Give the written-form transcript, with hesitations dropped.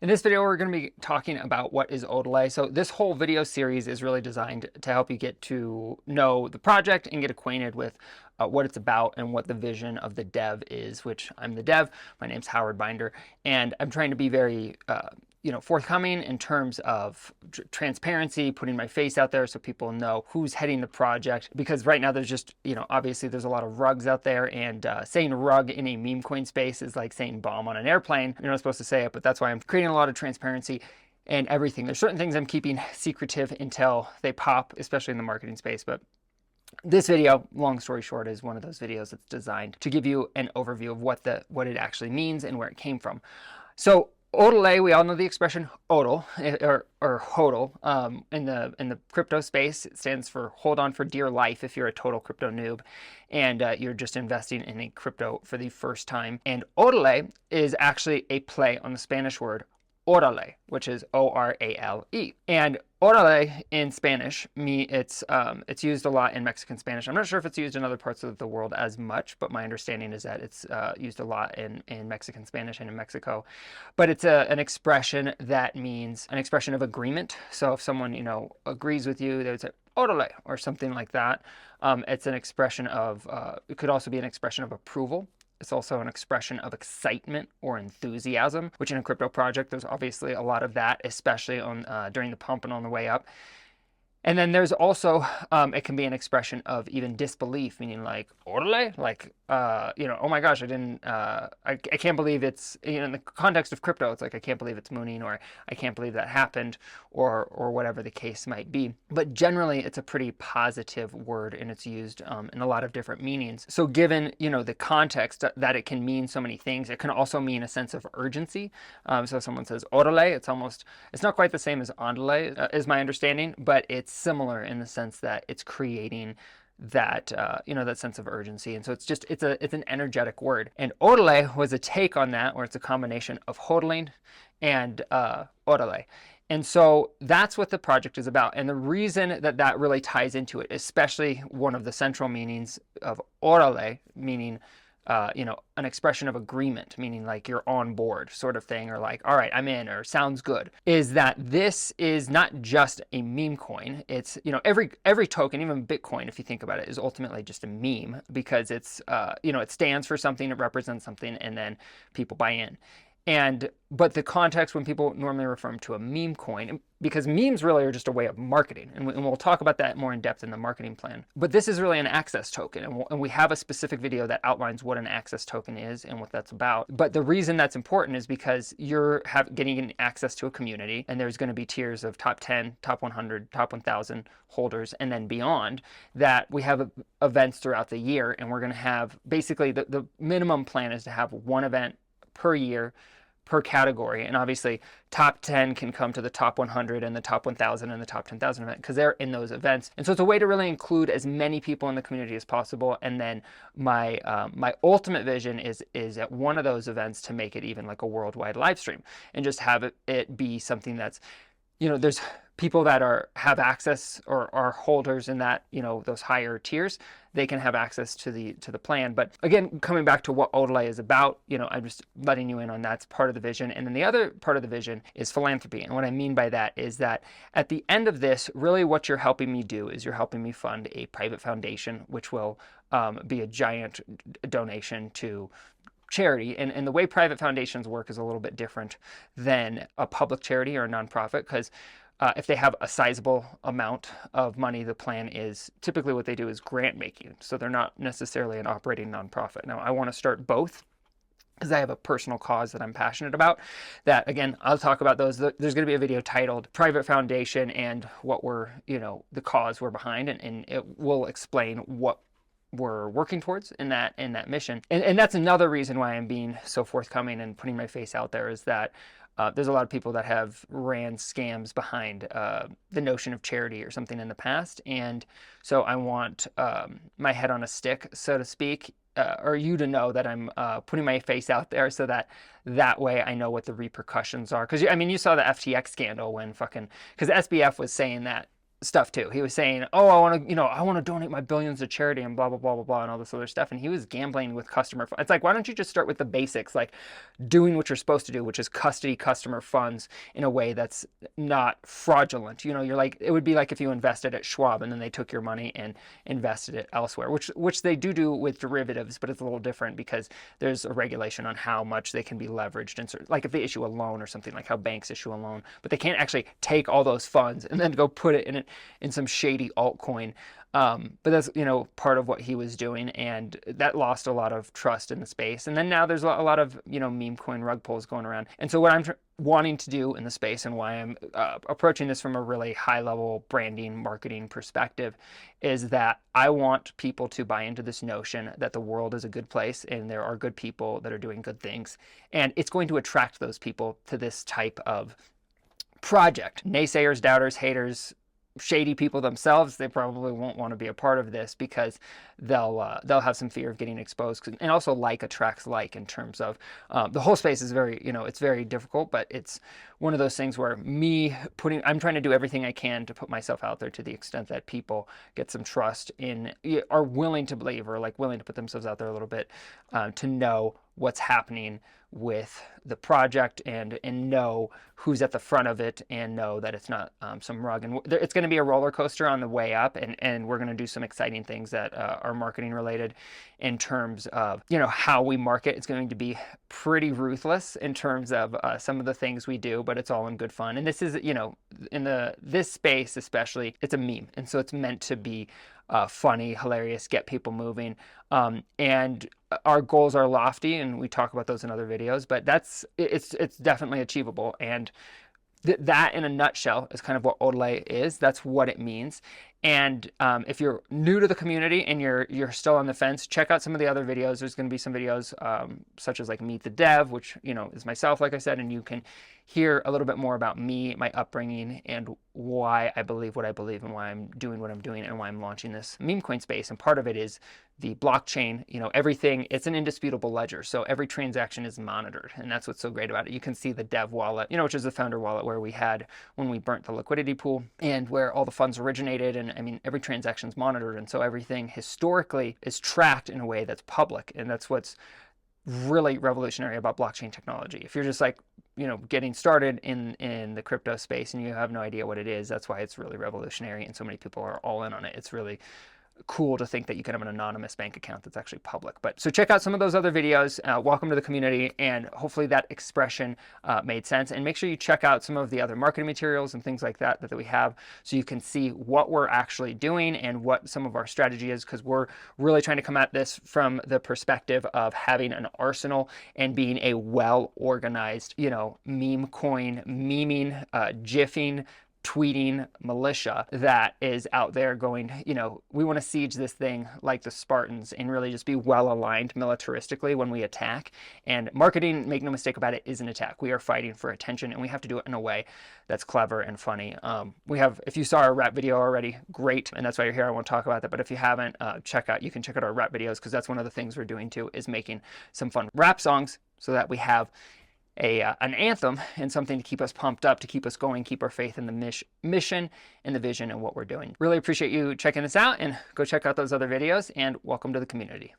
In this video, we're going to be talking about what is HODLAY. So this whole video series is really designed to help you get to know the project and get acquainted with what it's about and what the vision of the dev is, which I'm the dev. My name's Howard Bynder, and I'm trying to be very forthcoming in terms of transparency, putting my face out there so people know who's heading the project. Because right now there's just, obviously there's a lot of rugs out there, and saying rug in a meme coin space is like saying bomb on an airplane. You're not supposed to say it, but that's why I'm creating a lot of transparency and everything. There's certain things I'm keeping secretive until they pop, especially in the marketing space. But this video, long story short, is one of those videos that's designed to give you an overview of what it actually means and where it came from. So HODLAY, we all know the expression HODL or HODL in the crypto space. It stands for hold on for dear life if you're a total crypto noob and you're just investing in a crypto for the first time. And HODLAY is actually a play on the Spanish word órale, which is O-R-A-L-E. And órale in Spanish, it's used a lot in Mexican Spanish. I'm not sure if it's used in other parts of the world as much, but my understanding is that it's used a lot in Mexican Spanish and in Mexico. But it's an expression that means an expression of agreement. So if someone, agrees with you, they would say órale or something like that. It's an expression of, it could also be an expression of approval. It's also an expression of excitement or enthusiasm, which in a crypto project, there's obviously a lot of that, especially on during the pump and on the way up. And then there's also, it can be an expression of even disbelief, meaning like, órale? Like, oh my gosh, I can't believe it's, in the context of crypto, it's like, I can't believe it's mooning, or I can't believe that happened, or whatever the case might be. But generally, it's a pretty positive word, and it's used in a lot of different meanings. So given, the context that it can mean so many things, it can also mean a sense of urgency. So if someone says órale, it's not quite the same as ándale, is my understanding, but it's similar in the sense that it's creating that that sense of urgency. And so it's an energetic word. And HODLAY was a take on that, where it's a combination of hodling and órale. And so that's what the project is about. And the reason that really ties into it, especially one of the central meanings of órale, meaning an expression of agreement, meaning like you're on board sort of thing, or like, all right, I'm in, or sounds good, is that this is not just a meme coin. It's, every token, even Bitcoin, if you think about it, is ultimately just a meme, because it's, it stands for something, it represents something, and then people buy in. But the context when people normally refer to a meme coin, because memes really are just a way of marketing, and we'll talk about that more in depth in the marketing plan. But this is really an access token, and we have a specific video that outlines what an access token is and what that's about. But the reason that's important is because you're getting access to a community, and there's going to be tiers of top 10, top 100, top 1,000 holders, and then beyond that. We have events throughout the year, and we're going to have basically the minimum plan is to have one event per year per category. And obviously top 10 can come to the top 100 and the top 1,000 and the top 10,000 event, because they're in those events. And so it's a way to really include as many people in the community as possible. And then my ultimate vision is at one of those events to make it even like a worldwide live stream, and just have it be something that's, there's people that have access or are holders in that, those higher tiers, they can have access to the plan. But again, coming back to what HODLAY is about, I'm just letting you in on that's part of the vision. And then the other part of the vision is philanthropy. And what I mean by that is that at the end of this, really what you're helping me do is you're helping me fund a private foundation, which will be a giant donation to charity. And the way private foundations work is a little bit different than a public charity or a nonprofit, because if they have a sizable amount of money, the plan is typically what they do is grant making. So they're not necessarily an operating nonprofit. Now, I want to start both, because I have a personal cause that I'm passionate about. That, again, I'll talk about those. There's going to be a video titled Private Foundation and what we're, the cause we're behind, and it will explain what we're working towards in that mission. And that's another reason why I'm being so forthcoming and putting my face out there, is that there's a lot of people that have ran scams behind the notion of charity or something in the past. And so I want my head on a stick, so to speak, or you to know that I'm putting my face out there, so that way I know what the repercussions are. Because, you saw the FTX scandal when because SBF was saying that stuff too. He was saying, "Oh, I want to, I want to donate my billions to charity and blah blah blah blah blah and all this other stuff." And he was gambling with customer funds. It's like, why don't you just start with the basics, like doing what you're supposed to do, which is custody customer funds in a way that's not fraudulent. You're like, it would be like if you invested at Schwab and then they took your money and invested it elsewhere, which they do with derivatives, but it's a little different because there's a regulation on how much they can be leveraged. And so, like if they issue a loan or something, like how banks issue a loan, but they can't actually take all those funds and then go put it in some shady altcoin. But that's, part of what he was doing, and that lost a lot of trust in the space. And then now there's a lot of, meme coin rug pulls going around. And so what I'm wanting to do in the space, and why I'm approaching this from a really high level branding, marketing perspective, is that I want people to buy into this notion that the world is a good place and there are good people that are doing good things. And it's going to attract those people to this type of project. Naysayers, doubters, haters, shady people themselves, they probably won't want to be a part of this because they'll have some fear of getting exposed. And also, like attracts like, in terms of the whole space is very, it's very difficult, but it's one of those things where I'm trying to do everything I can to put myself out there to the extent that people get some trust in, are willing to believe, or like willing to put themselves out there a little bit to know what's happening with the project and know who's at the front of it, and know that it's not some rug. And it's going to be a roller coaster on the way up, and we're going to do some exciting things that are marketing related in terms of, how we market. It's going to be pretty ruthless in terms of some of the things we do, but it's all in good fun. And this is, in this space especially, it's a meme. And so it's meant to be funny, hilarious, get people moving. And our goals are lofty, and we talk about those in other videos, but it's definitely achievable. And that in a nutshell is kind of what HODLAY is. That's what it means. And if you're new to the community and you're still on the fence, check out some of the other videos. There's going to be some videos such as like Meet the Dev, which is myself, like I said, and you can hear a little bit more about me, my upbringing, and why I believe what I believe, and why I'm doing what I'm doing, and why I'm launching this meme coin space. And part of it is the blockchain. Everything, it's an indisputable ledger, so every transaction is monitored, and that's what's so great about it. You can see the dev wallet, which is the founder wallet where we had when we burnt the liquidity pool, and where all the funds originated. And I mean, every transaction is monitored, and so everything historically is tracked in a way that's public. And that's what's really revolutionary about blockchain technology. If you're just like, getting started in the crypto space and you have no idea what it is, that's why it's really revolutionary, and so many people are all in on it. It's really cool to think that you can have an anonymous bank account that's actually public. But so check out some of those other videos. Welcome to the community, and hopefully that expression made sense. And make sure you check out some of the other marketing materials and things like that we have, so you can see what we're actually doing and what some of our strategy is, because we're really trying to come at this from the perspective of having an arsenal and being a well-organized, meme coin, memeing, jiffing, tweeting militia that is out there going, we want to siege this thing like the Spartans and really just be well aligned militaristically when we attack. And marketing, make no mistake about it, is an attack. We are fighting for attention, and we have to do it in a way that's clever and funny. If you saw our rap video already, great, and that's why you're here. I won't talk about that, but if you haven't, you can check out our rap videos, because that's one of the things we're doing too, is making some fun rap songs so that we have an anthem and something to keep us pumped up, to keep us going, keep our faith in the mission and the vision and what we're doing. Really appreciate you checking this out, and go check out those other videos, and welcome to the community.